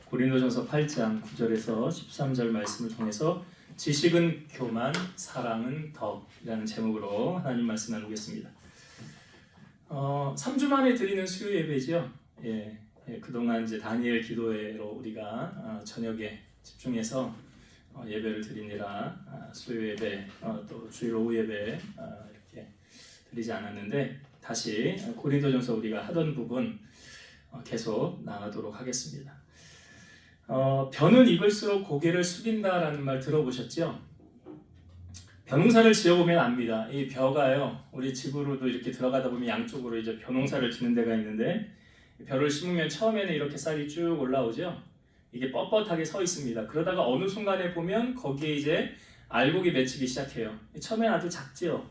고린도전서 8장 9절에서 13절 말씀을 통해서 지식은 교만, 사랑은 덕이라는 제목으로 하나님 말씀 나누겠습니다. 3주 만에 드리는 수요 예배죠. 그동안 이제 다니엘 기도회로 우리가 저녁에 집중해서 예배를 드리느라 수요 예배 또 주일 오후 예배 이렇게 드리지 않았는데 다시 고린도전서 우리가 하던 부분 계속 나가도록 하겠습니다. 벼는 익을수록 고개를 숙인다라는 말 들어보셨죠? 벼농사를 지어보면 압니다. 이 벼가요, 우리 집으로도 이렇게 들어가다 보면 양쪽으로 이제 벼농사를 짓는 데가 있는데, 벼를 심으면 처음에는 이렇게 쌀이 쭉 올라오죠. 이게 뻣뻣하게 서 있습니다. 그러다가 어느 순간에 보면 거기에 이제 알곡이 맺히기 시작해요. 처음엔 아주 작지요.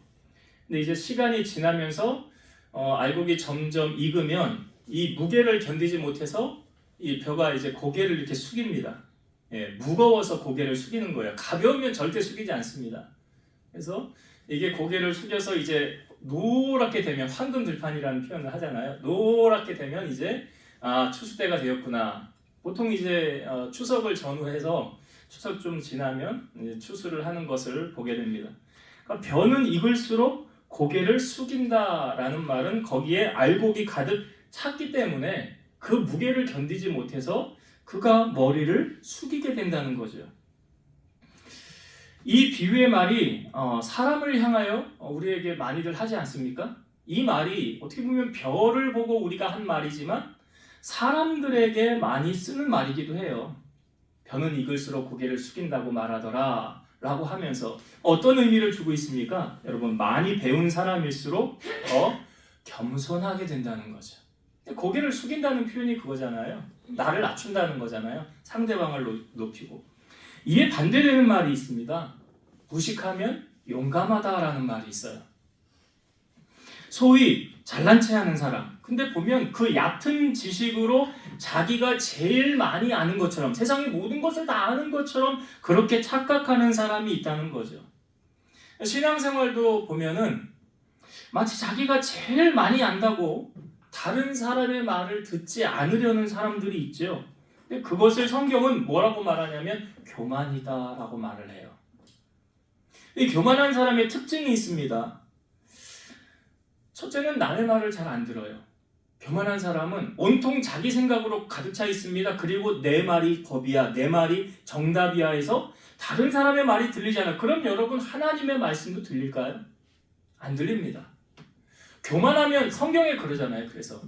근데 이제 시간이 지나면서 알곡이 점점 익으면 이 무게를 견디지 못해서 이 벼가 이제 고개를 이렇게 숙입니다. 무거워서 고개를 숙이는 거예요. 가벼우면 절대 숙이지 않습니다. 그래서 이게 고개를 숙여서 이제 노랗게 되면, 황금 들판이라는 표현을 하잖아요. 노랗게 되면 이제 추수 때가 되었구나. 보통 이제 추석을 전후해서 추석 좀 지나면 이제 추수를 하는 것을 보게 됩니다. 그러니까 벼는 익을수록 고개를 숙인다라는 말은 거기에 알곡이 가득 찼기 때문에 그 무게를 견디지 못해서 그가 머리를 숙이게 된다는 거죠. 이 비유의 말이 사람을 향하여 우리에게 많이들 하지 않습니까? 이 말이 어떻게 보면 벼를 보고 우리가 한 말이지만 사람들에게 많이 쓰는 말이기도 해요. 벼는 익을수록 고개를 숙인다고 말하더라 라고 하면서 어떤 의미를 주고 있습니까? 여러분, 많이 배운 사람일수록 더 겸손하게 된다는 거죠. 고개를 숙인다는 표현이 그거잖아요. 나를 낮춘다는 거잖아요. 상대방을 높이고. 이에 반대되는 말이 있습니다. 무식하면 용감하다라는 말이 있어요. 소위 잘난 체 하는 사람. 근데 보면 그 얕은 지식으로 자기가 제일 많이 아는 것처럼, 세상의 모든 것을 다 아는 것처럼 그렇게 착각하는 사람이 있다는 거죠. 신앙생활도 보면은 마치 자기가 제일 많이 안다고 다른 사람의 말을 듣지 않으려는 사람들이 있죠. 근데 그것을 성경은 뭐라고 말하냐면 교만이다라고 말을 해요. 이 교만한 사람의 특징이 있습니다. 첫째는 남의 말을 잘 안 들어요. 교만한 사람은 온통 자기 생각으로 가득 차 있습니다. 그리고 내 말이 법이야, 내 말이 정답이야 해서 다른 사람의 말이 들리잖아요. 그럼 여러분, 하나님의 말씀도 들릴까요? 안 들립니다. 교만하면 성경에 그러잖아요. 그래서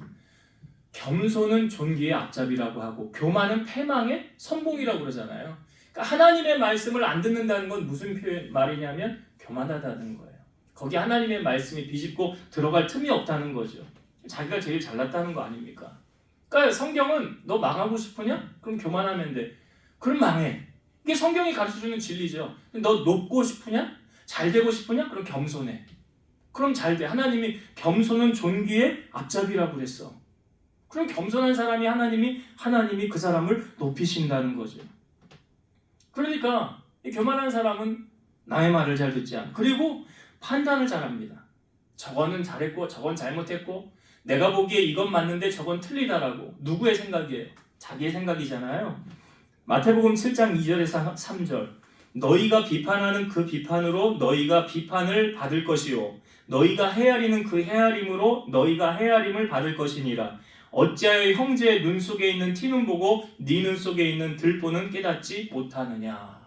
겸손은 존귀의 앞잡이라고 하고 교만은 패망의 선봉이라고 그러잖아요. 그러니까 하나님의 말씀을 안 듣는다는 건 무슨 말이냐면 교만하다는 거예요. 거기 하나님의 말씀이 비집고 들어갈 틈이 없다는 거죠. 자기가 제일 잘났다는 거 아닙니까? 그러니까 성경은 너 망하고 싶으냐? 그럼 교만하면 돼. 그럼 망해. 이게 성경이 가르쳐주는 진리죠. 너 높고 싶으냐? 잘 되고 싶으냐? 그럼 겸손해. 그럼 잘 돼. 하나님이 겸손은 존귀의 앞잡이라고 그랬어. 그럼 겸손한 사람이 하나님이 그 사람을 높이신다는 거죠. 그러니까 이 교만한 사람은 남의 말을 잘 듣지 않아. 그리고 판단을 잘합니다. 저거는 잘했고 저건 잘못했고 내가 보기에 이건 맞는데 저건 틀리다라고. 누구의 생각이에요? 자기의 생각이잖아요. 마태복음 7장 2절에서 3절. 너희가 비판하는 그 비판으로 너희가 비판을 받을 것이요 너희가 헤아리는 그 헤아림으로 너희가 헤아림을 받을 것이니라. 어찌하여 형제의 눈 속에 있는 티는 보고 네 눈 속에 있는 들보는 깨닫지 못하느냐.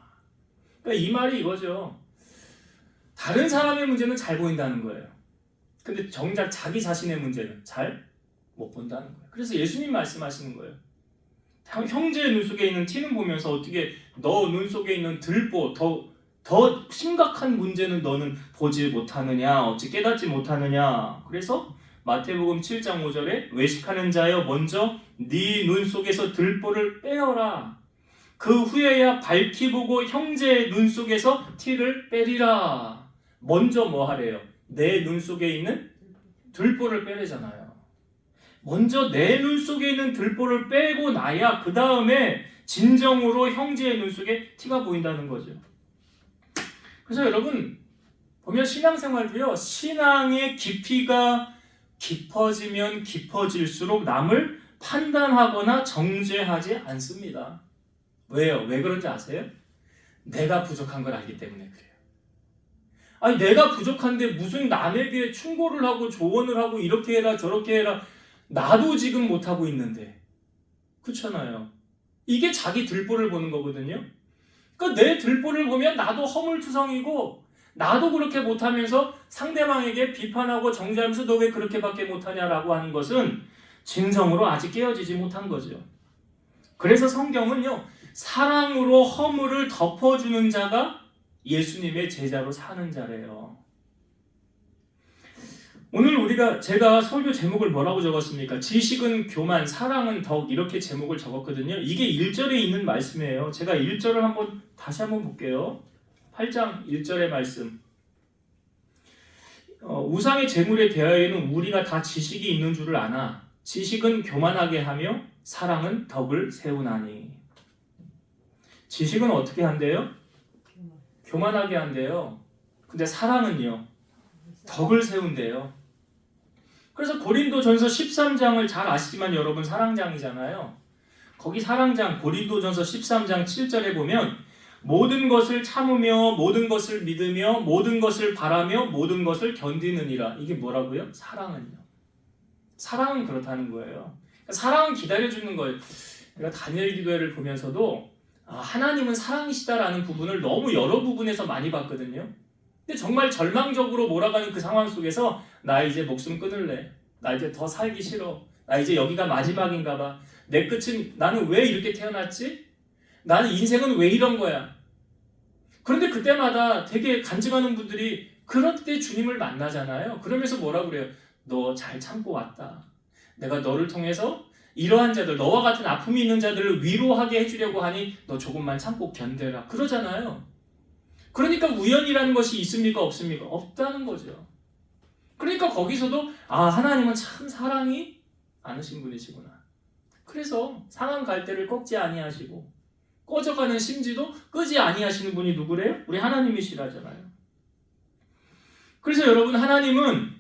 그러니까 이 말이 이거죠. 다른 사람의 문제는 잘 보인다는 거예요. 근데 정작 자기 자신의 문제는 잘 못 본다는 거예요. 그래서 예수님 말씀하시는 거예요. 형제의 눈 속에 있는 티는 보면서 어떻게 너 눈 속에 있는 들보, 더 심각한 문제는 너는 보지 못하느냐, 어찌 깨닫지 못하느냐. 그래서 마태복음 7장 5절에 외식하는 자여 먼저 네 눈 속에서 들보를 빼어라. 그 후에야 밝히 보고 형제의 눈 속에서 티를 빼리라. 먼저 뭐 하래요? 내 눈 속에 있는 들보를 빼래잖아요. 먼저 내 눈 속에 있는 들보를 빼고 나야 그 다음에 진정으로 형제의 눈 속에 티가 보인다는 거죠. 그래서 여러분 보면 신앙생활도요, 신앙의 깊이가 깊어지면 깊어질수록 남을 판단하거나 정죄하지 않습니다. 왜요? 왜 그런지 아세요? 내가 부족한 걸 알기 때문에 그래요. 아니 내가 부족한데 무슨 남에게 충고를 하고 조언을 하고 이렇게 해라 저렇게 해라. 나도 지금 못하고 있는데. 그렇잖아요. 이게 자기 들보를 보는 거거든요. 그러니까 내 들보를 보면 나도 허물투성이고 나도 그렇게 못하면서 상대방에게 비판하고 정죄하면서 너 왜 그렇게밖에 못하냐라고 하는 것은 진정으로 아직 깨어지지 못한 거죠. 그래서 성경은요. 사랑으로 허물을 덮어주는 자가 예수님의 제자로 사는 자래요. 오늘 제가 설교 제목을 뭐라고 적었습니까? 지식은 교만, 사랑은 덕 이렇게 제목을 적었거든요. 이게 1절에 있는 말씀이에요. 제가 1절을 다시 한번 볼게요. 8장 1절의 말씀. 우상의 제물에 대하여는 우리가 다 지식이 있는 줄을 아나 지식은 교만하게 하며 사랑은 덕을 세우나니. 지식은 어떻게 한대요? 교만하게 한대요. 근데 사랑은요? 덕을 세운대요. 그래서 고린도전서 13장을 잘 아시지만 여러분 사랑장이잖아요. 거기 사랑장 고린도전서 13장 7절에 보면 모든 것을 참으며 모든 것을 믿으며 모든 것을 바라며 모든 것을 견디느니라. 이게 뭐라고요? 사랑은요. 사랑은 그렇다는 거예요. 사랑은 기다려주는 거예요. 내가 다니엘 기도회를 보면서도 하나님은 사랑이시다라는 부분을 너무 여러 부분에서 많이 봤거든요. 근데 정말 절망적으로 몰아가는 그 상황 속에서 나 이제 목숨 끊을래. 나 이제 더 살기 싫어. 나 이제 여기가 마지막인가 봐. 내 끝은 나는 왜 이렇게 태어났지? 나는 인생은 왜 이런 거야? 그런데 그때마다 되게 간증하는 분들이 그럴 때 주님을 만나잖아요. 그러면서 뭐라 그래요? 너 잘 참고 왔다. 내가 너를 통해서 이러한 자들, 너와 같은 아픔이 있는 자들을 위로하게 해주려고 하니 너 조금만 참고 견뎌라. 그러잖아요. 그러니까 우연이라는 것이 있습니까? 없습니까? 없다는 거죠. 그러니까 거기서도 하나님은 참 사랑이 많으신 분이시구나. 그래서 상한 갈대를 꺾지 아니하시고 꺼져가는 심지도 끄지 아니하시는 분이 누구래요? 우리 하나님이시라잖아요. 그래서 여러분 하나님은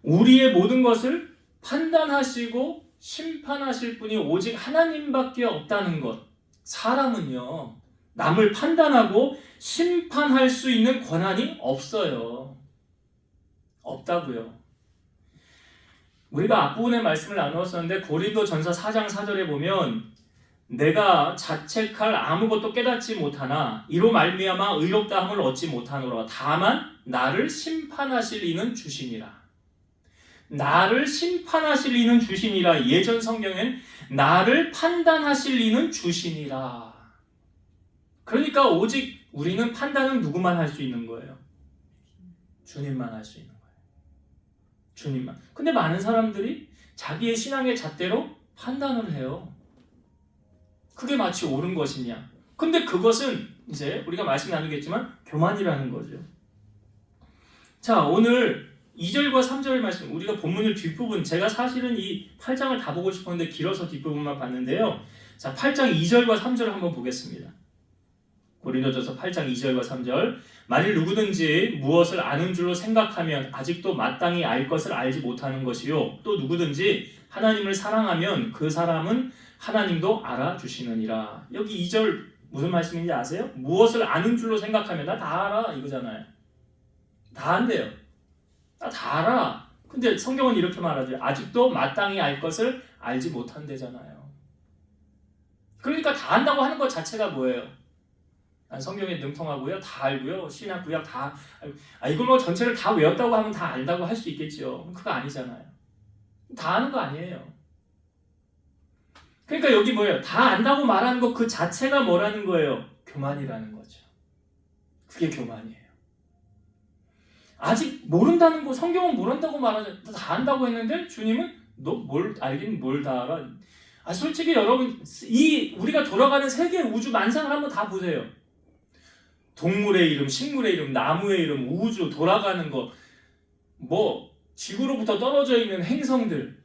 우리의 모든 것을 판단하시고 심판하실 분이 오직 하나님밖에 없다는 것. 사람은요. 남을 판단하고 심판할 수 있는 권한이 없어요. 없다고요. 우리가 앞부분의 말씀을 나누었었는데 고린도전서 4장 4절에 보면 내가 자책할 아무것도 깨닫지 못하나 이로 말미암아 의롭다함을 얻지 못하노라. 다만 나를 심판하실 이는 주시니라. 나를 심판하실 이는 주시니라. 예전 성경엔 나를 판단하실 이는 주시니라. 그러니까 오직 우리는 판단은 누구만 할 수 있는 거예요? 주님만 할 수 있는 거예요. 주님만. 근데 많은 사람들이 자기의 신앙의 잣대로 판단을 해요. 그게 마치 옳은 것이냐. 근데 그것은 이제 우리가 말씀 나누겠지만 교만이라는 거죠. 자, 오늘 2절과 3절의 말씀, 우리가 본문의 뒷부분, 제가 사실은 이 8장을 다 보고 싶었는데 길어서 뒷부분만 봤는데요. 자, 8장 2절과 3절을 한번 보겠습니다. 고린도전서 8장 2절과 3절. 만일 누구든지 무엇을 아는 줄로 생각하면 아직도 마땅히 알 것을 알지 못하는 것이요. 또 누구든지 하나님을 사랑하면 그 사람은 하나님도 알아주시느니라. 여기 2절 무슨 말씀인지 아세요? 무엇을 아는 줄로 생각하면 나 다 알아 이거잖아요. 다 안돼요. 나 다 알아. 근데 성경은 이렇게 말하죠. 아직도 마땅히 알 것을 알지 못한대잖아요. 그러니까 다 안다고 하는 것 자체가 뭐예요? 난 성경에 능통하고요. 다 알고요. 신약 구약 다 이걸 뭐 전체를 다 외웠다고 하면 다 안다고 할 수 있겠죠. 그거 아니잖아요. 다 아는 거 아니에요. 그러니까 여기 뭐예요? 다 안다고 말하는 것 그 자체가 뭐라는 거예요? 교만이라는 거죠. 그게 교만이에요. 아직 모른다는 거, 성경은 모른다고 말하죠. 다 안다고 했는데 주님은 너 뭘 알긴 뭘 다 알아? 솔직히 여러분 우리가 돌아가는 세계 우주 만상을 한번 다 보세요. 동물의 이름, 식물의 이름, 나무의 이름, 우주 돌아가는 거, 뭐 지구로부터 떨어져 있는 행성들,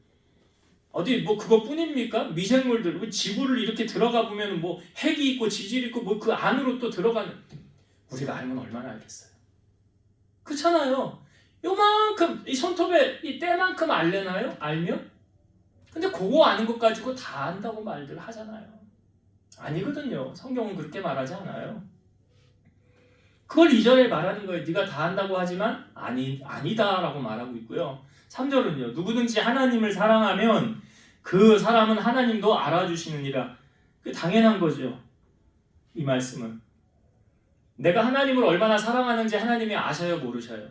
어디 뭐 그것뿐입니까? 미생물들, 지구를 이렇게 들어가 보면 뭐 핵이 있고 지질이 있고 뭐 그 안으로 또 들어가는, 우리가 알면 얼마나 알겠어요. 그렇잖아요. 요만큼 이 손톱에 이 때만큼 알려나요? 알면? 근데 그거 아는 것 가지고 다 안다고 말들 하잖아요. 아니거든요. 성경은 그렇게 말하지 않아요. 그걸 2절에 말하는 거예요. 네가 다 안다고 하지만 아니다라고 말하고 있고요. 3절은요. 누구든지 하나님을 사랑하면 그 사람은 하나님도 알아주시느니라. 그 당연한 거죠. 이 말씀은. 내가 하나님을 얼마나 사랑하는지 하나님이 아셔요, 모르셔요?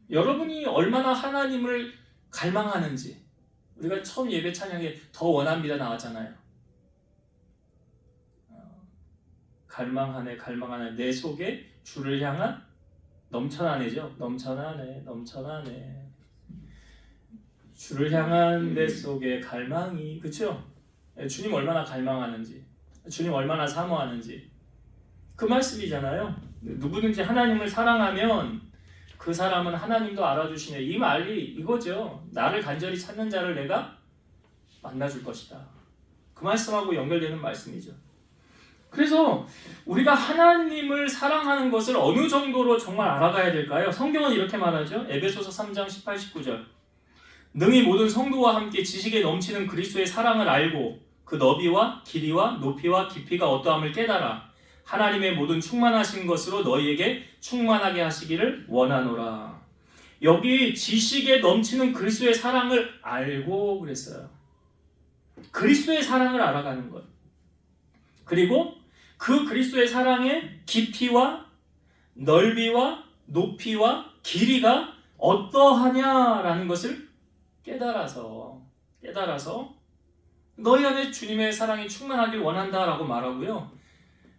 여러분이 얼마나 하나님을 갈망하는지. 우리가 처음 예배 찬양에 더 원합니다 나왔잖아요. 갈망하네 갈망하네 내 속에 주를 향한 넘쳐나네죠. 넘쳐나네 주를 향한 내 속에 갈망이, 그쵸? 주님 얼마나 갈망하는지, 주님 얼마나 사모하는지 그 말씀이잖아요. 누구든지 하나님을 사랑하면 그 사람은 하나님도 알아주시네. 이 말이 이거죠. 나를 간절히 찾는 자를 내가 만나줄 것이다. 그 말씀하고 연결되는 말씀이죠. 그래서 우리가 하나님을 사랑하는 것을 어느 정도로 정말 알아가야 될까요? 성경은 이렇게 말하죠. 에베소서 3장 18, 19절. 능히 모든 성도와 함께 지식에 넘치는 그리스도의 사랑을 알고 그 너비와 길이와 높이와 깊이가 어떠함을 깨달아 하나님의 모든 충만하신 것으로 너희에게 충만하게 하시기를 원하노라. 여기 지식에 넘치는 그리스도의 사랑을 알고 그랬어요. 그리스도의 사랑을 알아가는 것. 그리고 그 그리스도의 사랑의 깊이와 넓이와 높이와 길이가 어떠하냐라는 것을 깨달아서 너희 안에 주님의 사랑이 충만하길 원한다라고 말하고요.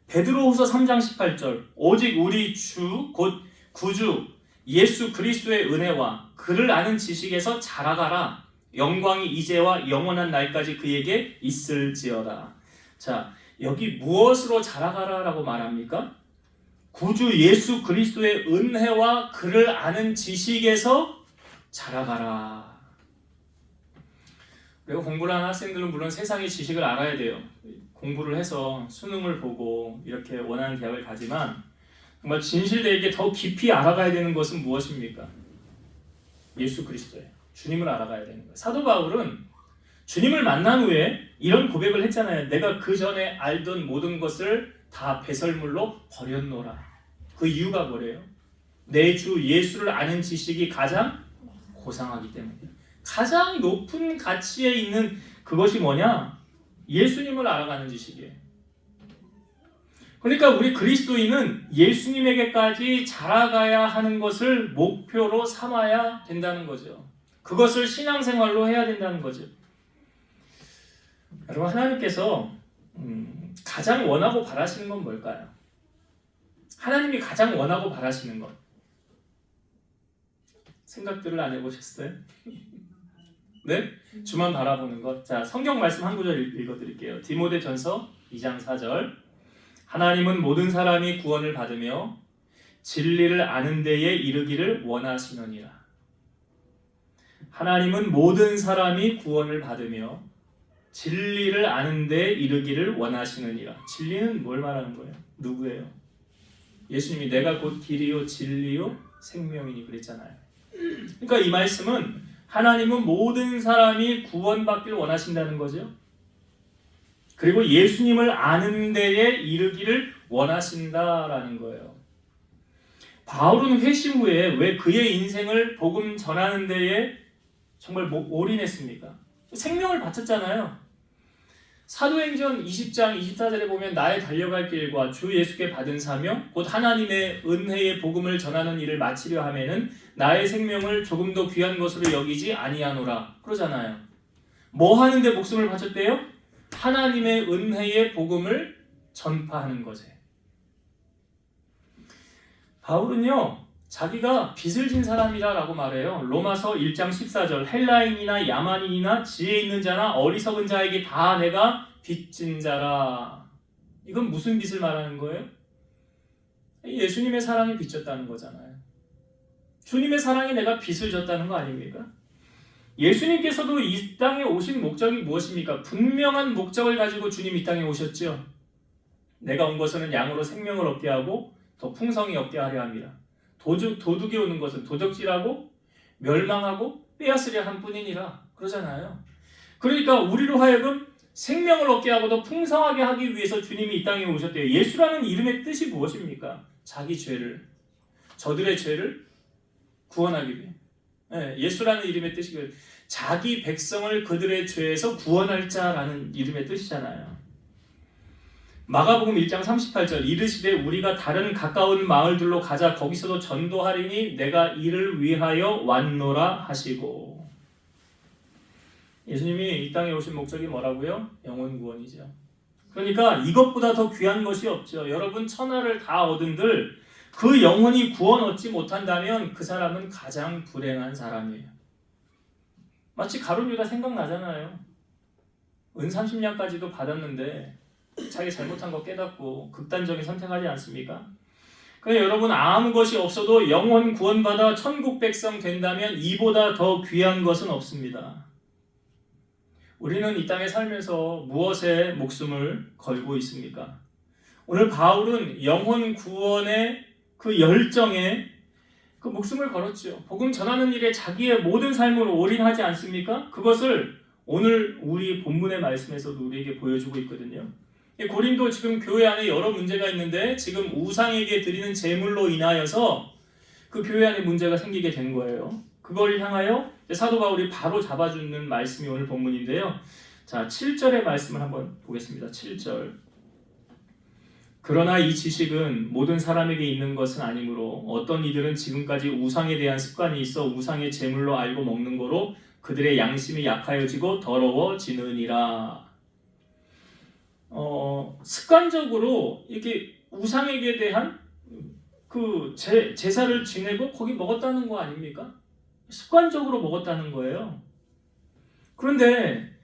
베드로후서 3장 18절 오직 우리 주 곧 구주 예수 그리스도의 은혜와 그를 아는 지식에서 자라가라. 영광이 이제와 영원한 날까지 그에게 있을지어다. 자, 여기 무엇으로 자라가라라고 말합니까? 구주 예수 그리스도의 은혜와 그를 아는 지식에서 자라가라. 그리고 공부를 하는 학생들은 물론 세상의 지식을 알아야 돼요. 공부를 해서 수능을 보고 이렇게 원하는 대학을 가지만 정말 진실되게 더 깊이 알아가야 되는 것은 무엇입니까? 예수 그리스도예요. 주님을 알아가야 되는 거예요. 사도 바울은 주님을 만난 후에 이런 고백을 했잖아요. 내가 그 전에 알던 모든 것을 다 배설물로 버렸노라. 그 이유가 뭐래요? 내 주 예수를 아는 지식이 가장 고상하기 때문이에요. 가장 높은 가치에 있는 그것이 뭐냐? 예수님을 알아가는 지식이에요. 그러니까 우리 그리스도인은 예수님에게까지 자라가야 하는 것을 목표로 삼아야 된다는 거죠. 그것을 신앙생활로 해야 된다는 거죠. 여러분, 하나님께서 가장 원하고 바라시는 건 뭘까요? 하나님이 가장 원하고 바라시는 것. 생각들을 안 해보셨어요? 네? 주만 바라보는 것. 자, 성경 말씀 한 구절 읽어드릴게요. 디모데전서 2장 4절. 하나님은 모든 사람이 구원을 받으며 진리를 아는 데에 이르기를 원하시느니라. 하나님은 모든 사람이 구원을 받으며 진리를 아는 데에 이르기를 원하시느니라. 진리는 뭘 말하는 거예요? 누구예요? 예수님이 내가 곧 길이요 진리요 생명이니 그랬잖아요. 그러니까 이 말씀은 하나님은 모든 사람이 구원받길 원하신다는 거죠. 그리고 예수님을 아는 데에 이르기를 원하신다라는 거예요. 바울은 회심 후에 왜 그의 인생을 복음 전하는 데에 정말 올인했습니까? 생명을 바쳤잖아요. 사도행전 20장 24절에 보면 나의 달려갈 길과 주 예수께 받은 사명 곧 하나님의 은혜의 복음을 전하는 일을 마치려 하면은 나의 생명을 조금 더 귀한 것으로 여기지 아니하노라 그러잖아요. 뭐 하는데 목숨을 바쳤대요? 하나님의 은혜의 복음을 전파하는 거지. 바울은요 자기가 빚을 진 사람이라고 말해요. 로마서 1장 14절 헬라인이나 야만인이나 지혜 있는 자나 어리석은 자에게 다 내가 빚진 자라. 이건 무슨 빚을 말하는 거예요? 예수님의 사랑이 빚졌다는 거잖아요. 주님의 사랑에 내가 빚을 졌다는 거 아닙니까? 예수님께서도 이 땅에 오신 목적이 무엇입니까? 분명한 목적을 가지고 주님 이 땅에 오셨죠. 내가 온 것은 양으로 생명을 얻게 하고 더 풍성히 얻게 하려 함이라. 도둑이 오는 것은 도적질하고 멸망하고 빼앗으려 한 뿐이니라 그러잖아요. 그러니까 우리로 하여금 생명을 얻게 하고 더 풍성하게 하기 위해서 주님이 이 땅에 오셨대요. 예수라는 이름의 뜻이 무엇입니까? 자기 죄를, 저들의 죄를 구원하기 위해. 예수라는 이름의 뜻이 자기 백성을 그들의 죄에서 구원할 자라는 이름의 뜻이잖아요. 마가복음 1장 38절 이르시되 우리가 다른 가까운 마을들로 가자 거기서도 전도하리니 내가 이를 위하여 왔노라 하시고. 예수님이 이 땅에 오신 목적이 뭐라고요? 영혼 구원이죠. 그러니까 이것보다 더 귀한 것이 없죠. 여러분 천하를 다 얻은들 그 영혼이 구원 얻지 못한다면 그 사람은 가장 불행한 사람이에요. 마치 가룟 유다 생각나잖아요. 은 30냥까지도 받았는데 자기 잘못한 거 깨닫고 극단적인 선택하지 않습니까? 그러니까 여러분 아무 것이 없어도 영혼 구원받아 천국 백성 된다면 이보다 더 귀한 것은 없습니다. 우리는 이 땅에 살면서 무엇에 목숨을 걸고 있습니까? 오늘 바울은 영혼 구원의 그 열정에 그 목숨을 걸었죠. 복음 전하는 일에 자기의 모든 삶을 올인하지 않습니까? 그것을 오늘 우리 본문의 말씀에서도 우리에게 보여주고 있거든요. 고린도 지금 교회 안에 여러 문제가 있는데 지금 우상에게 드리는 제물로 인하여서 그 교회 안에 문제가 생기게 된 거예요. 그걸 향하여 사도 바울이 바로 잡아주는 말씀이 오늘 본문인데요. 자, 7절의 말씀을 한번 보겠습니다. 7절. 그러나 이 지식은 모든 사람에게 있는 것은 아니므로 어떤 이들은 지금까지 우상에 대한 습관이 있어 우상의 제물로 알고 먹는 거로 그들의 양심이 약하여지고 더러워지느니라. 습관적으로 이렇게 우상에게 대한 그 제사를 지내고 거기 먹었다는 거 아닙니까? 습관적으로 먹었다는 거예요. 그런데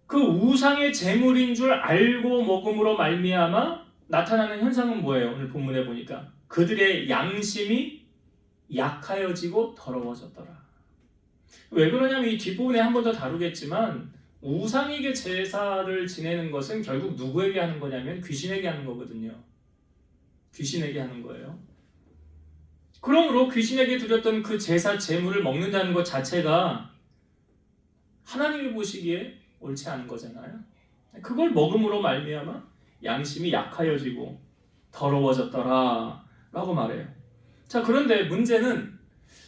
그 우상의 제물인 줄 알고 먹음으로 말미암아 나타나는 현상은 뭐예요? 오늘 본문에 보니까 그들의 양심이 약하여지고 더러워졌더라. 왜 그러냐면 이 뒷부분에 한 번 더 다루겠지만 우상에게 제사를 지내는 것은 결국 누구에게 하는 거냐면 귀신에게 하는 거거든요. 귀신에게 하는 거예요. 그러므로 귀신에게 드렸던 그 제사 제물을 먹는다는 것 자체가 하나님이 보시기에 옳지 않은 거잖아요. 그걸 먹음으로 말미암아 양심이 약하여지고 더러워졌더라 라고 말해요. 자, 그런데 문제는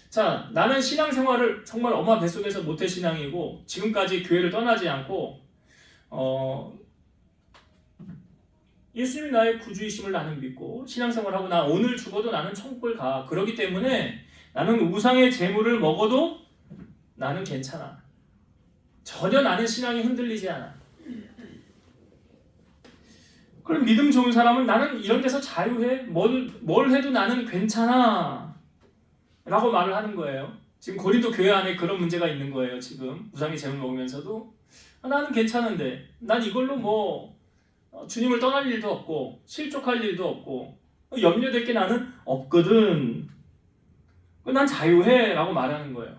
자, 나는 신앙생활을 정말 엄마 뱃속에서 모태신앙이고 지금까지 교회를 떠나지 않고 예수님이 나의 구주이심을 나는 믿고 신앙생활하고 나 오늘 죽어도 나는 천국을 가. 그렇기 때문에 나는 우상의 제물을 먹어도 나는 괜찮아. 전혀 나는 신앙이 흔들리지 않아. 그럼 믿음 좋은 사람은 나는 이런 데서 자유해. 뭘 해도 나는 괜찮아. 라고 말을 하는 거예요. 지금 고린도 교회 안에 그런 문제가 있는 거예요. 지금 우상의 제물 먹으면서도 나는 괜찮은데 난 이걸로 뭐 주님을 떠날 일도 없고 실족할 일도 없고 염려될 게 나는 없거든. 난 자유해 라고 말하는 거예요.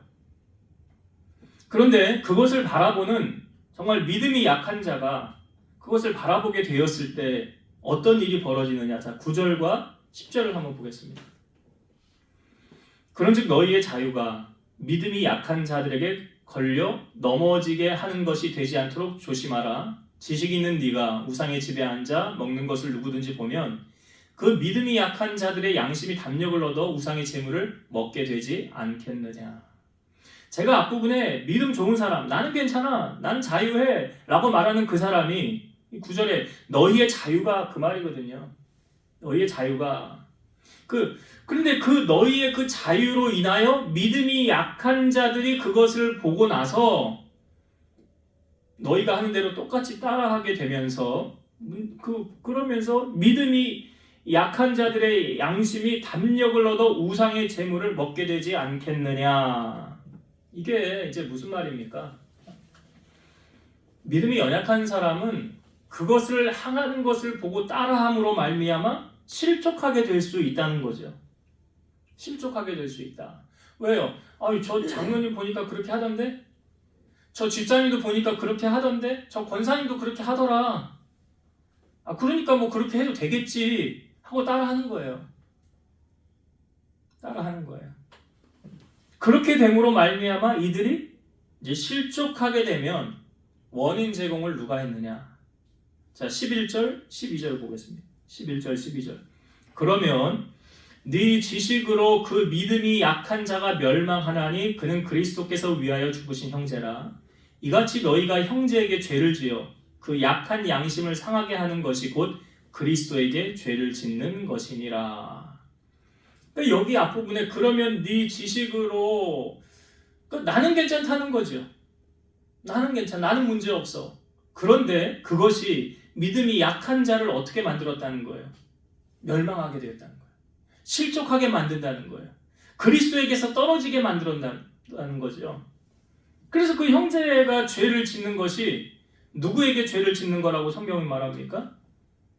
그런데 그것을 바라보는 정말 믿음이 약한 자가 그것을 바라보게 되었을 때 어떤 일이 벌어지느냐. 자, 9절과 10절을 한번 보겠습니다. 그런즉 너희의 자유가 믿음이 약한 자들에게 걸려 넘어지게 하는 것이 되지 않도록 조심하라. 지식 있는 네가 우상의 집에 앉아 먹는 것을 누구든지 보면 그 믿음이 약한 자들의 양심이 담력을 얻어 우상의 재물을 먹게 되지 않겠느냐. 제가 앞부분에 믿음 좋은 사람, 나는 괜찮아, 나는 자유해 라고 말하는 그 사람이 9절에 너희의 자유가 그 말이거든요. 너희의 자유가 그런데 그 너희의 그 자유로 인하여 믿음이 약한 자들이 그것을 보고 나서 너희가 하는 대로 똑같이 따라하게 되면서 그러면서 믿음이 약한 자들의 양심이 담력을 얻어 우상의 재물을 먹게 되지 않겠느냐. 이게 이제 무슨 말입니까? 믿음이 연약한 사람은 그것을 향하는 것을 보고 따라함으로 말미암아 실족하게 될 수 있다는 거죠. 실족하게 될 수 있다. 왜요? 저 장로님 보니까 그렇게 하던데? 저 집사님도 보니까 그렇게 하던데? 저 권사님도 그렇게 하더라. 그러니까 뭐 그렇게 해도 되겠지 하고 따라하는 거예요. 따라하는 거예요. 그렇게 됨으로 말미암아 이들이 이제 실족하게 되면 원인 제공을 누가 했느냐? 자, 11절, 12절 보겠습니다. 11절, 12절. 그러면 네 지식으로 그 믿음이 약한 자가 멸망하나니 그는 그리스도께서 위하여 죽으신 형제라. 이같이 너희가 형제에게 죄를 지어 그 약한 양심을 상하게 하는 것이 곧 그리스도에게 죄를 짓는 것이니라. 그러니까 여기 앞부분에 그러면 네 지식으로 나는 괜찮다는 거죠. 나는 괜찮아. 나는 문제 없어. 그런데 그것이 믿음이 약한 자를 어떻게 만들었다는 거예요? 멸망하게 되었다는 거예요. 실족하게 만든다는 거예요. 그리스도에게서 떨어지게 만들었다는 거죠. 그래서 그 형제가 죄를 짓는 것이 누구에게 죄를 짓는 거라고 성경이 말합니까?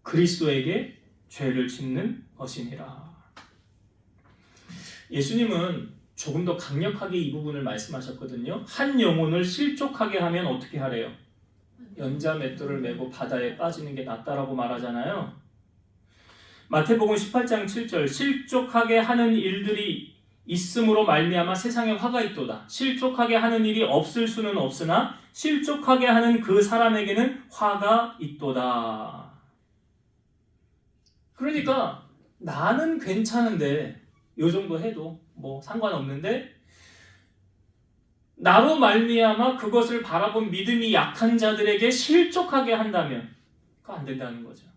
그리스도에게 죄를 짓는 것이니라. 예수님은 조금 더 강력하게 이 부분을 말씀하셨거든요. 한 영혼을 실족하게 하면 어떻게 하래요? 연자 맷돌을 메고 바다에 빠지는 게 낫다라고 말하잖아요. 마태복음 18장 7절 실족하게 하는 일들이 있음으로 말미암아 세상에 화가 있도다. 실족하게 하는 일이 없을 수는 없으나 실족하게 하는 그 사람에게는 화가 있도다. 그러니까 나는 괜찮은데 요 정도 해도 뭐 상관없는데 나로 말미암아 그것을 바라본 믿음이 약한 자들에게 실족하게 한다면 그거 안 된다는 거죠.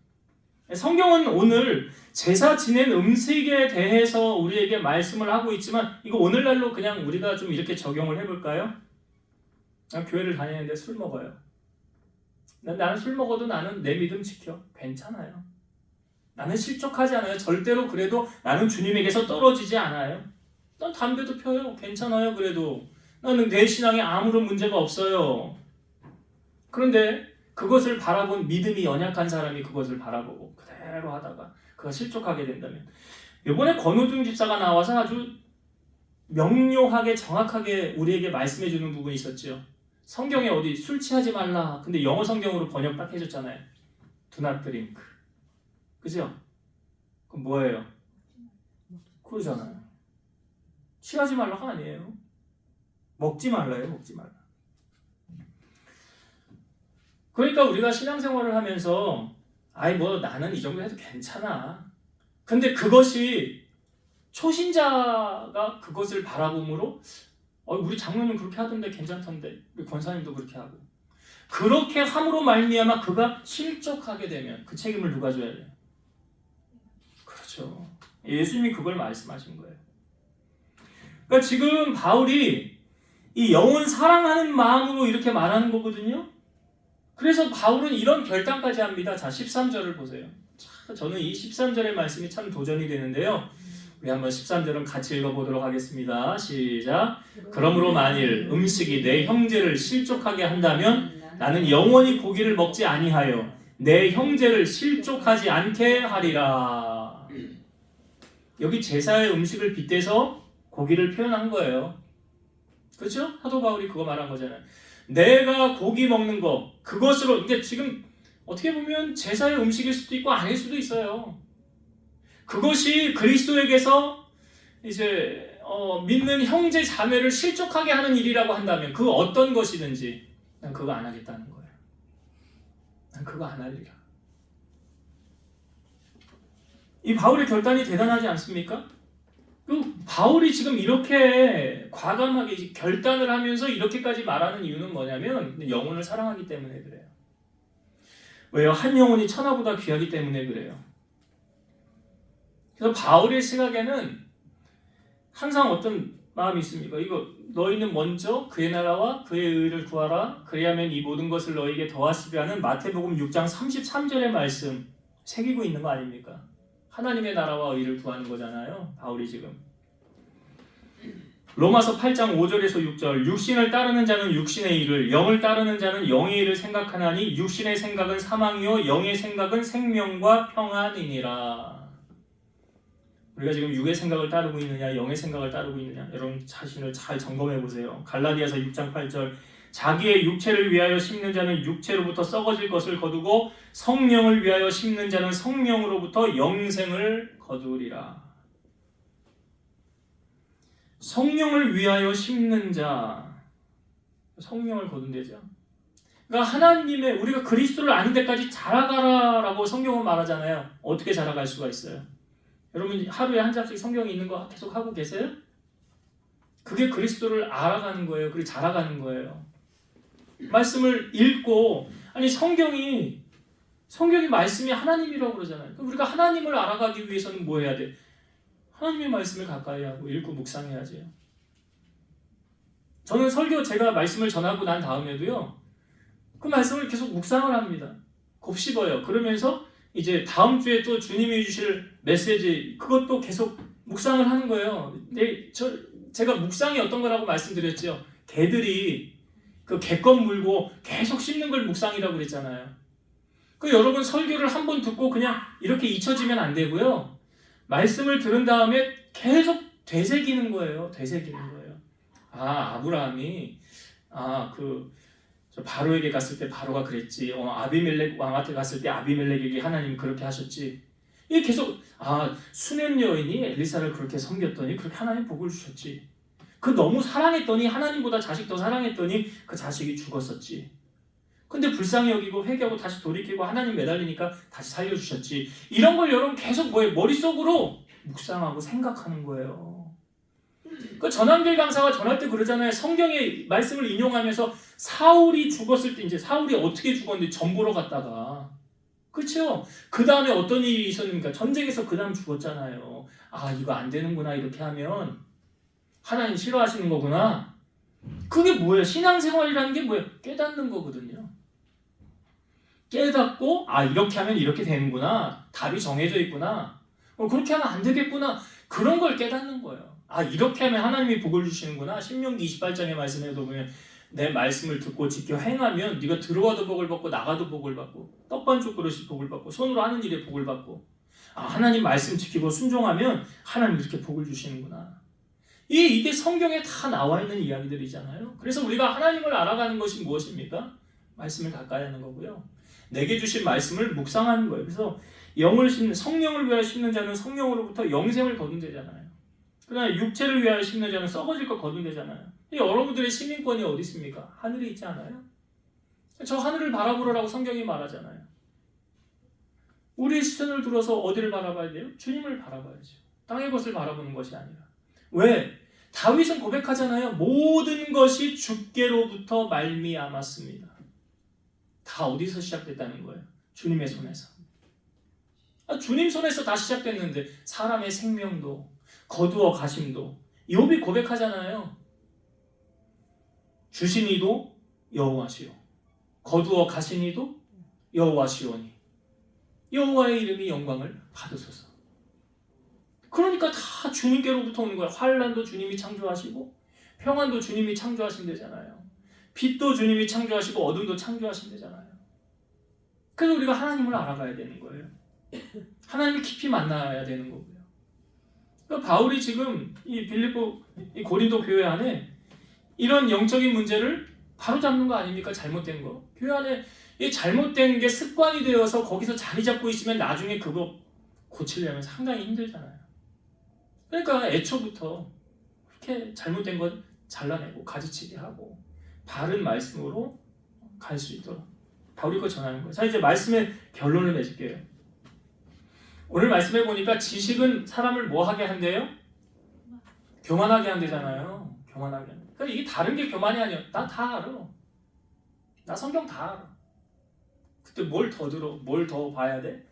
성경은 오늘 제사 지낸 음식에 대해서 우리에게 말씀을 하고 있지만 이거 오늘날로 그냥 우리가 좀 이렇게 적용을 해볼까요? 난 교회를 다니는데 술 먹어요. 나는 술 먹어도 나는 내 믿음 지켜. 괜찮아요. 나는 실족하지 않아요. 절대로 그래도 나는 주님에게서 떨어지지 않아요. 난 담배도 펴요. 괜찮아요. 그래도 나는 내 신앙에 아무런 문제가 없어요. 그런데 그것을 바라본 믿음이 연약한 사람이 그것을 바라보고 그대로 하다가 그가 실족하게 된다면 이번에 권호중 집사가 나와서 아주 명료하게 정확하게 우리에게 말씀해 주는 부분이 있었죠. 성경에 어디 술 취하지 말라. 근데 영어 성경으로 번역 딱 해줬잖아요. Do not drink. 그죠? 그럼 뭐예요? 그러잖아요. 취하지 말라가 아니에요. 먹지 말라요. 먹지 말라. 그러니까 우리가 신앙생활을 하면서 아이 뭐 나는 이 정도 해도 괜찮아. 근데 그것이 초신자가 그것을 바라봄으로 우리 장로님 그렇게 하던데 괜찮던데 우리 권사님도 그렇게 하고 그렇게 함으로 말미암아 그가 실족하게 되면 그 책임을 누가 져야 돼요? 그렇죠. 예수님이 그걸 말씀하신 거예요. 그러니까 지금 바울이 이 영혼 사랑하는 마음으로 이렇게 말하는 거거든요. 그래서 바울은 이런 결단까지 합니다. 자, 13절을 보세요. 저는 이 13절의 말씀이 참 도전이 되는데요. 우리 한번 13절은 같이 읽어보도록 하겠습니다. 시작. 그러므로 만일 음식이 내 형제를 실족하게 한다면 나는 영원히 고기를 먹지 아니하여 내 형제를 실족하지 않게 하리라. 여기 제사의 음식을 빗대서 고기를 표현한 거예요. 그렇죠? 사도 바울이 그거 말한 거잖아요. 내가 고기 먹는 거 그것으로 이제 지금 어떻게 보면 제사의 음식일 수도 있고 아닐 수도 있어요. 그것이 그리스도에게서 이제 믿는 형제 자매를 실족하게 하는 일이라고 한다면 그 어떤 것이든지 난 그거 안 하겠다는 거예요. 난 그거 안 하리라. 이 바울의 결단이 대단하지 않습니까? 그 바울이 지금 이렇게 과감하게 결단을 하면서 이렇게까지 말하는 이유는 뭐냐면 영혼을 사랑하기 때문에 그래요. 왜요? 한 영혼이 천하보다 귀하기 때문에 그래요. 그래서 바울의 시각에는 항상 어떤 마음이 있습니까? 이거 너희는 먼저 그의 나라와 그의 의를 구하라. 그리하면 이 모든 것을 너희에게 더하시리라는 마태복음 6장 33절의 말씀 새기고 있는 거 아닙니까? 하나님의 나라와 의를 구하는 거잖아요. 바울이 지금. 로마서 8장 5절에서 6절 육신을 따르는 자는 육신의 일을 영을 따르는 자는 영의 일을 생각하나니 육신의 생각은 사망이요 영의 생각은 생명과 평안이니라. 우리가 지금 육의 생각을 따르고 있느냐 영의 생각을 따르고 있느냐 여러분 자신을 잘 점검해 보세요. 갈라디아서 6장 8절 자기의 육체를 위하여 심는 자는 육체로부터 썩어질 것을 거두고 성령을 위하여 심는 자는 성령으로부터 영생을 거두리라. 성령을 위하여 심는 자 성령을 거둔대죠. 그러니까 하나님의 우리가 그리스도를 아는 데까지 자라가라라고 성경은 말하잖아요. 어떻게 자라갈 수가 있어요? 여러분 하루에 한 장씩 성경이 있는 거 계속 하고 계세요? 그게 그리스도를 알아가는 거예요. 그리고 자라가는 거예요. 말씀을 읽고 아니 성경이 말씀이 하나님이라고 그러잖아요. 우리가 하나님을 알아가기 위해서는 뭐 해야 돼? 하나님의 말씀을 가까이 하고 읽고 묵상해야지. 저는 설교 제가 말씀을 전하고 난 다음에도요. 그 말씀을 계속 묵상을 합니다. 곱씹어요. 그러면서 이제 다음 주에 또 주님이 주실 메시지 그것도 계속 묵상을 하는 거예요. 제가 묵상이 어떤 거라고 말씀드렸죠. 개들이 그 개껌 물고 계속 씹는 걸 묵상이라고 그랬잖아요. 그 여러분 설교를 한 번 듣고 그냥 이렇게 잊혀지면 안 되고요. 말씀을 들은 다음에 계속 되새기는 거예요. 되새기는 거예요. 아브라함이 저 바로에게 갔을 때 바로가 그랬지. 아비멜렉 왕한테 갔을 때 아비멜렉에게 하나님이 그렇게 하셨지. 이게 계속 수냄 여인이 엘리사를 그렇게 섬겼더니 그렇게 하나님 복을 주셨지. 그 너무 사랑했더니 하나님보다 자식 더 사랑했더니 그 자식이 죽었었지. 근데 불쌍히 여기고 회개하고 다시 돌이키고 하나님 매달리니까 다시 살려주셨지. 이런 걸 여러분 계속 머릿속으로 묵상하고 생각하는 거예요. 그 전환길 강사가 전할 때 그러잖아요. 성경의 말씀을 인용하면서 사울이 죽었을 때 이제 사울이 어떻게 죽었는지 전 보러 갔다가 그렇죠? 그 다음에 어떤 일이 있었습니까? 전쟁에서 그 다음 죽었잖아요. 이거 안 되는구나 이렇게 하면 하나님 싫어하시는 거구나. 그게 뭐예요? 신앙생활이라는 게 뭐예요? 깨닫는 거거든요. 깨닫고 이렇게 하면 이렇게 되는구나. 답이 정해져 있구나. 그렇게 하면 안 되겠구나. 그런 걸 깨닫는 거예요. 이렇게 하면 하나님이 복을 주시는구나. 신명기 28장의 말씀에도 보면 내 말씀을 듣고 지켜 행하면 네가 들어와도 복을 받고 나가도 복을 받고 떡반죽 그릇이 복을 받고 손으로 하는 일에 복을 받고 하나님 말씀 지키고 순종하면 하나님 이렇게 복을 주시는구나. 이게 성경에 다 나와 있는 이야기들이잖아요. 그래서 우리가 하나님을 알아가는 것이 무엇입니까? 말씀을 가까이 하는 거고요. 내게 주신 말씀을 묵상하는 거예요. 그래서 영을 심는 성령을 위하여 심는 자는 성령으로부터 영생을 거둔대잖아요. 그다음에 육체를 위하여 심는 자는 썩어질 것 거둔대잖아요. 여러분들의 시민권이 어디 있습니까? 하늘에 있지 않아요? 저 하늘을 바라보라고 성경이 말하잖아요. 우리의 시선을 들어서 어디를 바라봐야 돼요? 주님을 바라봐야죠. 땅의 것을 바라보는 것이 아니라. 왜? 다윗은 고백하잖아요. 모든 것이 주께로부터 말미암았습니다. 다 어디서 시작됐다는 거예요? 주님의 손에서. 주님 손에서 다 시작됐는데 사람의 생명도 거두어 가심도 욥이 고백하잖아요. 주신 이도 여호와시오 거두어 가신 이도 여호와시오니 여호와의 이름이 영광을 받으소서. 그러니까 다 주님께로부터 오는 거예요. 환난도 주님이 창조하시고 평안도 주님이 창조하신대잖아요. 빛도 주님이 창조하시고 어둠도 창조하신대잖아요. 그래서 우리가 하나님을 알아가야 되는 거예요. 하나님을 깊이 만나야 되는 거고요. 그러니까 바울이 지금 이 고린도 교회 안에 이런 영적인 문제를 바로잡는 거 아닙니까? 잘못된 거. 교회 안에 이 잘못된 게 습관이 되어서 거기서 자리 잡고 있으면 나중에 그거 고치려면 상당히 힘들잖아요. 그러니까 애초부터 그렇게 잘못된 건 잘라내고 가지치게 하고 바른 말씀으로 갈 수 있도록 바울이 거 전하는 거예요. 자, 이제 말씀의 결론을 맺을게요. 오늘 말씀해 보니까 지식은 사람을 뭐 하게 한대요? 교만하게 한대잖아요. 교만하게 한대. 그러니까 이게 다른 게 교만이 아니야. 나 다 알아. 나 성경 다 알아. 그때 뭘 더 들어? 뭘 더 봐야 돼?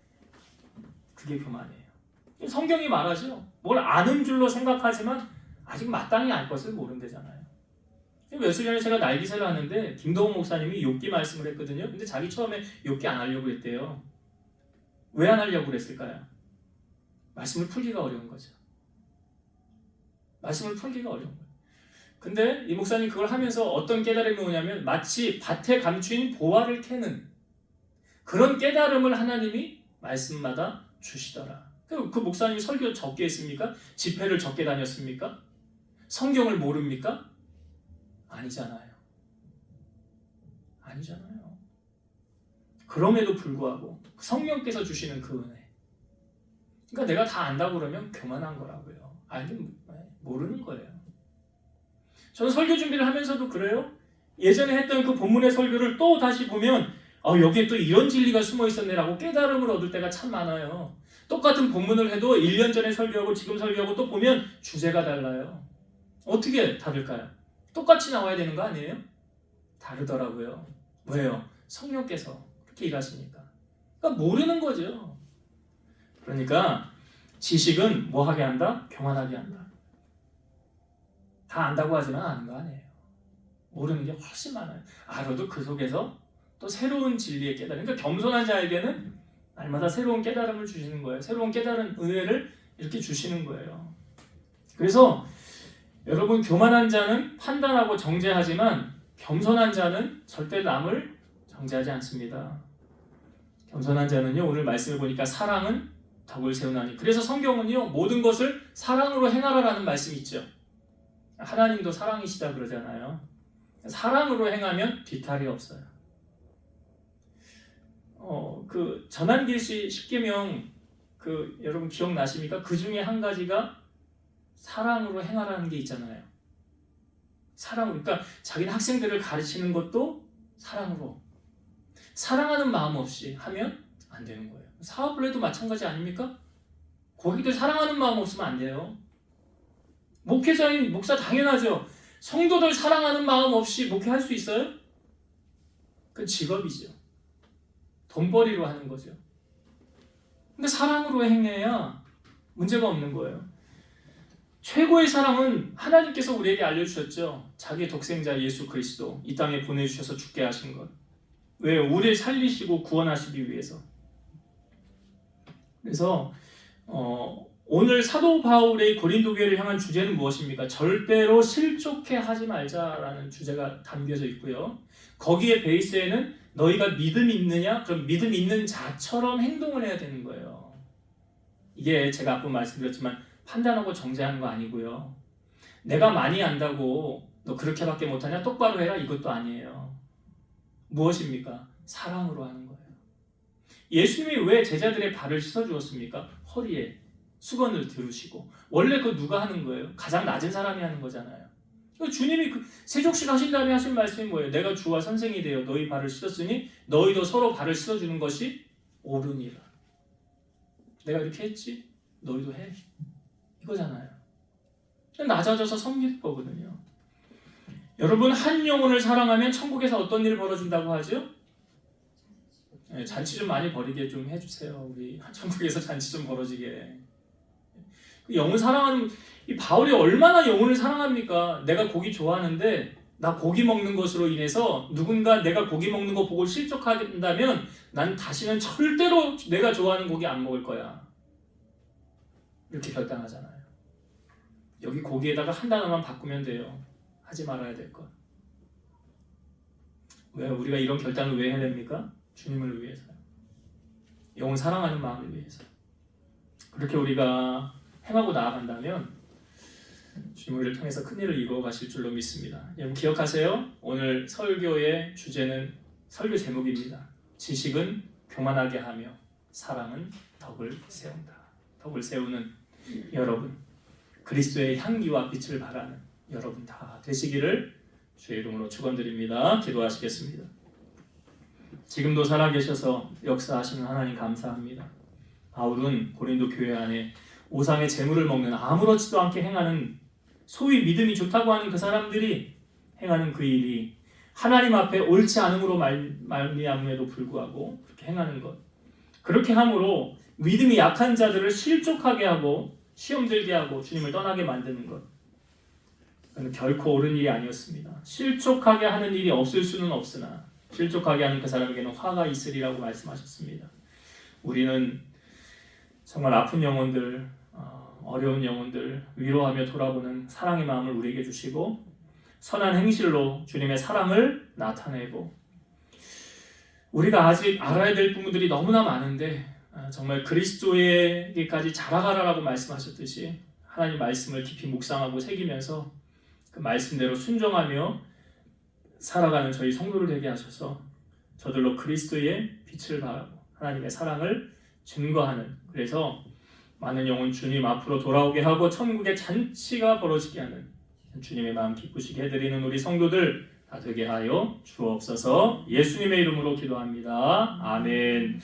그게 교만이에요. 성경이 말하죠. 뭘 아는 줄로 생각하지만 아직 마땅히 알 것을 모른대잖아요. 며칠 전에 제가 날기세를 하는데 김동훈 목사님이 욥기 말씀을 했거든요. 근데 자기 처음에 욥기 안 하려고 했대요. 왜 안 하려고 그랬을까요? 말씀을 풀기가 어려운 거죠. 말씀을 풀기가 어려운 거예요. 근데 이 목사님 그걸 하면서 어떤 깨달음이 오냐면 마치 밭에 감추인 보화를 캐는 그런 깨달음을 하나님이 말씀마다 주시더라. 그 목사님이 설교 적게 했습니까? 집회를 적게 다녔습니까? 성경을 모릅니까? 아니잖아요. 아니잖아요. 그럼에도 불구하고 성령께서 주시는 그 은혜. 그러니까 내가 다 안다고 그러면 교만한 거라고요. 모르는 거예요. 저는 설교 준비를 하면서도 그래요. 예전에 했던 그 본문의 설교를 또 다시 보면 여기에 또 이런 진리가 숨어 있었네라고 깨달음을 얻을 때가 참 많아요. 똑같은 본문을 해도 1년 전에 설교하고 지금 설교하고 또 보면 주제가 달라요. 어떻게 다를까요? 똑같이 나와야 되는 거 아니에요? 다르더라고요. 왜요? 성령께서 그렇게 일하시니까. 그러니까 모르는 거죠. 그러니까 지식은 뭐 하게 한다? 교만하게 한다. 다 안다고 하지만 아는 거 아니에요. 모르는 게 훨씬 많아요. 알아도 그 속에서 또 새로운 진리의 깨달음. 그러니까 겸손한 자에게는 날마다 새로운 깨달음을 주시는 거예요. 새로운 깨달은 은혜를 이렇게 주시는 거예요. 그래서 여러분, 교만한 자는 판단하고 정죄하지만 겸손한 자는 절대 남을 정죄하지 않습니다. 겸손한 자는요, 오늘 말씀을 보니까 사랑은 덕을 세우나니. 그래서 성경은요, 모든 것을 사랑으로 행하라라는 말씀이 있죠. 하나님도 사랑이시다 그러잖아요. 사랑으로 행하면 뒤탈이 없어요. 그 전한길씨 10계명 여러분 기억나십니까? 그 중에 한 가지가 사랑으로 행하라는 게 있잖아요. 사랑으로, 그러니까 자기는 학생들을 가르치는 것도 사랑으로. 사랑하는 마음 없이 하면 안 되는 거예요. 사업을 해도 마찬가지 아닙니까? 거기도 사랑하는 마음 없으면 안 돼요. 목회자인 목사 당연하죠. 성도들 사랑하는 마음 없이 목회할 수 있어요? 그건 직업이죠. 돈벌이로 하는 거죠. 근데 사랑으로 행해야 문제가 없는 거예요. 최고의 사랑은 하나님께서 우리에게 알려주셨죠. 자기 독생자 예수 그리스도 이 땅에 보내주셔서 죽게 하신 것. 왜? 우리를 살리시고 구원하시기 위해서. 그래서 오늘 사도 바울의 고린도 교회를 향한 주제는 무엇입니까? 절대로 실족해 하지 말자라는 주제가 담겨져 있고요. 거기에 베이스에는 너희가 믿음이 있느냐? 그럼 믿음 있는 자처럼 행동을 해야 되는 거예요. 이게 제가 아까 말씀드렸지만 판단하고 정죄하는 거 아니고요. 내가 많이 안다고 너 그렇게밖에 못하냐? 똑바로 해라, 이것도 아니에요. 무엇입니까? 사랑으로 하는 거예요. 예수님이 왜 제자들의 발을 씻어주었습니까? 허리에 수건을 두르시고. 원래 그거 누가 하는 거예요? 가장 낮은 사람이 하는 거잖아요. 주님이 세족식 하신 다음에 하신 말씀이 뭐예요? 내가 주와 선생이 되어 너희 발을 씻었으니 너희도 서로 발을 씻어주는 것이 옳으니라. 내가 이렇게 했지? 너희도 해. 이거잖아요. 낮아져서 섬길 거거든요. 여러분, 한 영혼을 사랑하면 천국에서 어떤 일 벌어진다고 하죠? 네, 잔치 좀 많이 벌이게 좀 해주세요. 우리 천국에서 잔치 좀 벌어지게. 영혼 사랑하는, 이 바울이 얼마나 영혼을 사랑합니까? 내가 고기 좋아하는데 나 고기 먹는 것으로 인해서 누군가 내가 고기 먹는 거 보고 실족한다면 난 다시는 절대로 내가 좋아하는 고기 안 먹을 거야. 이렇게 결단하잖아요. 여기 고기에다가 한 단어만 바꾸면 돼요. 하지 말아야 될 것. 왜? 우리가 이런 결단을 왜 해야 됩니까? 주님을 위해서요. 영혼 사랑하는 마음을 위해서. 그렇게 우리가 행하고 나아간다면 주님 우리를 통해서 큰 일을 이루어 가실 줄로 믿습니다. 여러분 기억하세요. 오늘 설교의 주제는 설교 제목입니다. 지식은 교만하게 하며 사랑은 덕을 세운다. 덕을 세우는 여러분, 그리스도의 향기와 빛을 바라는 여러분 다 되시기를 주의 이름으로 축원드립니다. 기도하시겠습니다. 지금도 살아계셔서 역사하시는 하나님 감사합니다. 바울은 고린도 교회 안에 우상의 재물을 먹는 아무렇지도 않게 행하는 소위 믿음이 좋다고 하는 그 사람들이 행하는 그 일이 하나님 앞에 옳지 않음으로 말미암음에도 불구하고 그렇게 행하는 것, 그렇게 함으로 믿음이 약한 자들을 실족하게 하고 시험 들게 하고 주님을 떠나게 만드는 것, 그건 결코 옳은 일이 아니었습니다. 실족하게 하는 일이 없을 수는 없으나 실족하게 하는 그 사람에게는 화가 있으리라고 말씀하셨습니다. 우리는 정말 아픈 영혼들, 어려운 영혼들 위로하며 돌아보는 사랑의 마음을 우리에게 주시고 선한 행실로 주님의 사랑을 나타내고, 우리가 아직 알아야 될 부분들이 너무나 많은데 정말 그리스도에게까지 자라가라라고 말씀하셨듯이 하나님 말씀을 깊이 묵상하고 새기면서 그 말씀대로 순종하며 살아가는 저희 성도를 되게 하셔서 저들로 그리스도의 빛을 발하고 하나님의 사랑을 증거하는, 그래서 많은 영혼 주님 앞으로 돌아오게 하고 천국의 잔치가 벌어지게 하는 주님의 마음 기쁘시게 해드리는 우리 성도들 되게 하여 주옵소서. 예수님의 이름으로 기도합니다. 아멘.